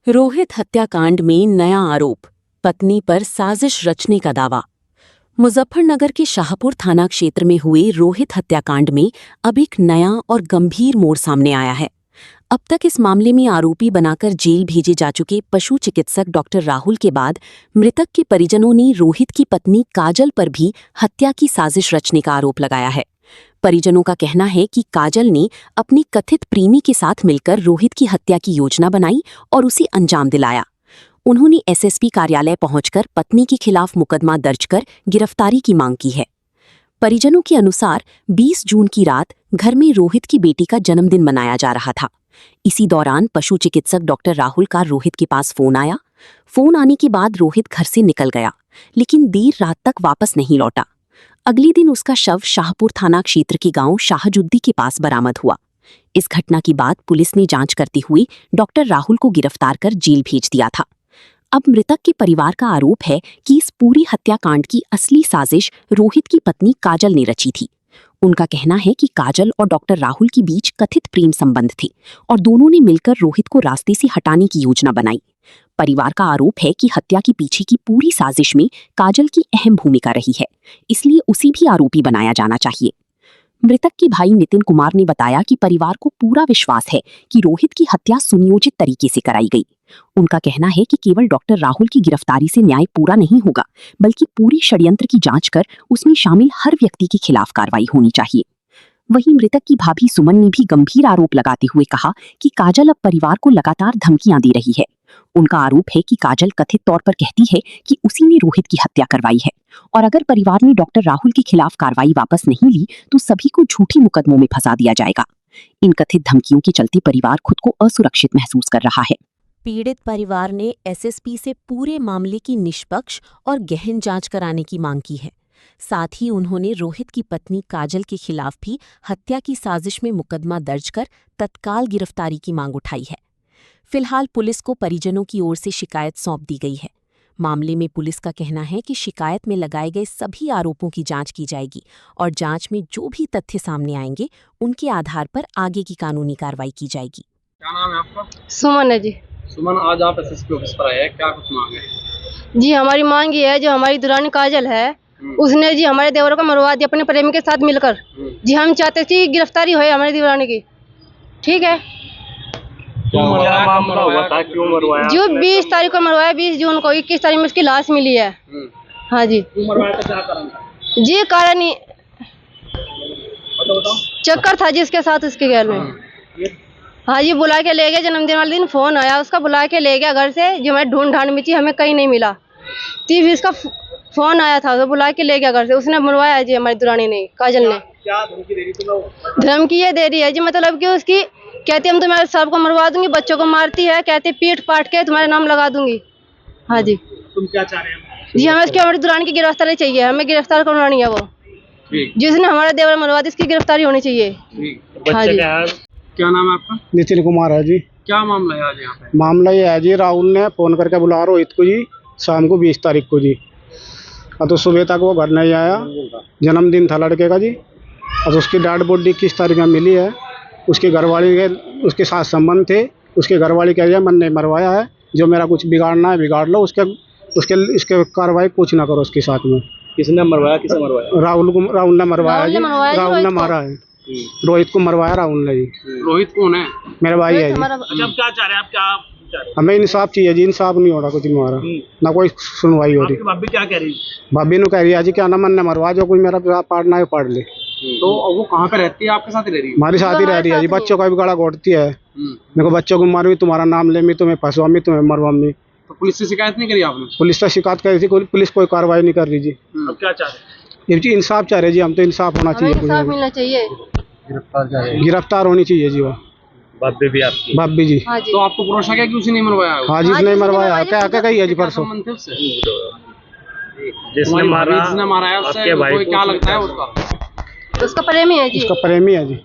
रोहित हत्याकांड में नया आरोप, पत्नी पर साजिश रचने का दावा। मुजफ्फरनगर के शाहपुर थाना क्षेत्र में हुए रोहित हत्याकांड में अब एक नया और गंभीर मोड़ सामने आया है। अब तक इस मामले में आरोपी बनाकर जेल भेजे जा चुके पशु चिकित्सक डॉक्टर राहुल के बाद मृतक के परिजनों ने रोहित की पत्नी काजल पर भी हत्या की साजिश रचने का आरोप लगाया है। परिजनों का कहना है कि काजल ने अपनी कथित प्रेमी के साथ मिलकर रोहित की हत्या की योजना बनाई और उसे अंजाम दिलाया। उन्होंने एसएसपी कार्यालय पहुंचकर पत्नी के खिलाफ मुकदमा दर्ज कर गिरफ्तारी की मांग की है। परिजनों के अनुसार 20 जून की रात घर में रोहित की बेटी का जन्मदिन मनाया जा रहा था। इसी दौरान पशु चिकित्सक डॉक्टर राहुल का रोहित के पास फोन आया। फोन आने के बाद रोहित घर से निकल गया, लेकिन देर रात तक वापस नहीं लौटा। अगले दिन उसका शव शाहपुर थाना क्षेत्र के गांव शाहजुद्दी के पास बरामद हुआ। इस घटना के बाद पुलिस ने जांच करते हुए डॉक्टर राहुल को गिरफ्तार कर जेल भेज दिया था। अब मृतक के परिवार का आरोप है कि इस पूरी हत्याकांड की असली साजिश रोहित की पत्नी काजल ने रची थी। उनका कहना है कि काजल और डॉक्टर राहुल के बीच कथित प्रेम संबंध थे और दोनों ने मिलकर रोहित को रास्ते से हटाने की योजना बनाई। परिवार का आरोप है कि हत्या के पीछे की पूरी साजिश में काजल की अहम भूमिका रही है, इसलिए उसे भी आरोपी बनाया जाना चाहिए। मृतक के भाई नितिन कुमार ने बताया कि परिवार को पूरा विश्वास है कि रोहित की हत्या सुनियोजित तरीके से कराई गई। उनका कहना है कि केवल डॉक्टर राहुल की गिरफ्तारी से न्याय पूरा नहीं होगा, बल्कि पूरी षड्यंत्र की जांच कर उसमें शामिल हर व्यक्ति के खिलाफ कार्रवाई होनी चाहिए। वहीं मृतक की भाभी सुमन ने भी गंभीर आरोप लगाते हुए कहा कि काजल अब परिवार को लगातार धमकियां दे रही है। उनका आरोप है कि काजल कथित तौर पर कहती है कि उसी ने रोहित की हत्या करवाई है और अगर परिवार ने डॉक्टर राहुल के खिलाफ कार्रवाई वापस नहीं ली तो सभी को झूठी मुकदमों में फंसा दिया जाएगा। इन कथित धमकियों के चलते परिवार खुद को असुरक्षित महसूस कर रहा है। पीड़ित परिवार ने एसएसपी से पूरे मामले की निष्पक्ष और गहन जांच कराने की मांग की है। साथ ही उन्होंने रोहित की पत्नी काजल के खिलाफ भी हत्या की साजिश में मुकदमा दर्ज कर तत्काल गिरफ्तारी की मांग उठाई है। फिलहाल पुलिस को परिजनों की ओर से शिकायत सौंप दी गई है। मामले में पुलिस का कहना है कि शिकायत में लगाए गए सभी आरोपों की जांच की जाएगी और जांच में जो भी तथ्य सामने आएंगे उनके आधार पर आगे की कानूनी कार्रवाई की जाएगी। क्या नाम है आपका? सुमन है जी। सुमन, आज आप एसएसपी ऑफिस पर आए हैं, क्या कुछ मांग है? जी हमारी मांग ये है, जो हमारी दुरानी काजल है उसने जी हमारे देवर को मरवा दिया अपने प्रेमी के साथ मिलकर। जी हम चाहते थे गिरफ्तारी हो हमारी दुरानी की। ठीक है, क्यों मरवाया था? क्यों मरवाया? जो 20 तारीख को मरवाया, 20 जून को 21 तारीख में उसकी लाश मिली है। हाँ जी। क्यों मरवाया था? क्या कारण था? जी कारण ही बताओ। चक्कर था जिसके साथ उसके घर में। हाँ जी, बुला के ले गया। जन्मदिन वाले दिन फोन आया उसका, बुला के ले गया घर से। जो हमें ढूंढ ढांड मिची, हमें कहीं नहीं मिला। 30 का फोन आया था तो बुला के ले गया घर से। उसने मरवाया जी हमारी दुरानी ने, काजल ने। क्या धमकी दे रही थी? धमकी ये दे रही है जी, मतलब कि उसकी कहती हम तुम्हारे सबको मरवा दूंगी, बच्चों को मारती है, कहती पीट पाट के तुम्हारे नाम लगा दूंगी। हाँ जी। तुम क्या चाह रहे हैं? जी हमें उसकी हमारी दुरानी की गिरफ्तारी चाहिए। हमें गिरफ्तार करवानी है वो, जिसने हमारे देवर मरवा दी, इसकी गिरफ्तारी होनी चाहिए। हाँ जी। क्या नाम है आपका? नितिन कुमार है जी। क्या मामला है आज यहाँ पे? मामला ये है जी, राहुल ने फोन करके बुला रोहित को जी शाम को 20 तारीख को जी। तो सुबह तक वो घर नहीं आया। जन्मदिन था लड़के का जी। और उसकी डेड बॉडी 21 तारीख में मिली है। उसके घरवाली के उसके साथ संबंध थे। उसके घरवाली कह रही है मैंने मरवाया है, जो मेरा कुछ बिगाड़ना है बिगाड़ लो, इसके कार्रवाई कुछ ना करो उसके साथ में। किसने मरवाया? किसे मरवाया? राहुल ने मरवाया जी। राहुल ने मारा है। रोहित को मरवाया राहुल ने जी। रोहित कौन है? मेरा भाई है जी। जब क्या चाह रहे हैं आप? क्या हमें इंसाफ चाहिए जी। इंसाफ नहीं हो रहा कुछ हमारा, ना कोई सुनवाई हो रही। भाभी क्या कह रही? भाभी ने कह रही है जी क्या ना मन ने मरवा, जो कोई मेरा पाड़ना है पाड़ ले। तो वो कहाँ पे रहती है? आपके साथ ही रह रही है? हमारे साथ ही रह रही है जी। बच्चों का भी गला घोटती है। मेरे को बच्चों को मारूंगी, तुम्हारा नाम ले, मैं तुम्हें फंसवामी, तुम्हें मरवामी। तो पुलिस से शिकायत नहीं करी आपने? पुलिस से शिकायत करी थी, पुलिस कोई कार्रवाई नहीं कर रही जी। अब क्या चाह रहे हैं? जी इंसाफ चाह रहे जी हम तो। इंसाफ होना चाहिए, इंसाफ मिलना चाहिए, गिरफ्तार होनी चाहिए जी। वो भाभी भी आपकी? भाभी जी। तो आपको भरोसा क्या कि उसी ने मरवाया? हाँ जी, उसने मरवाया। क्या क्या कही है जी परसों? जिसने मारा है उससे कोई क्या लगता है? उसका उसका प्रेमी है जी। उसका प्रेमी है जी।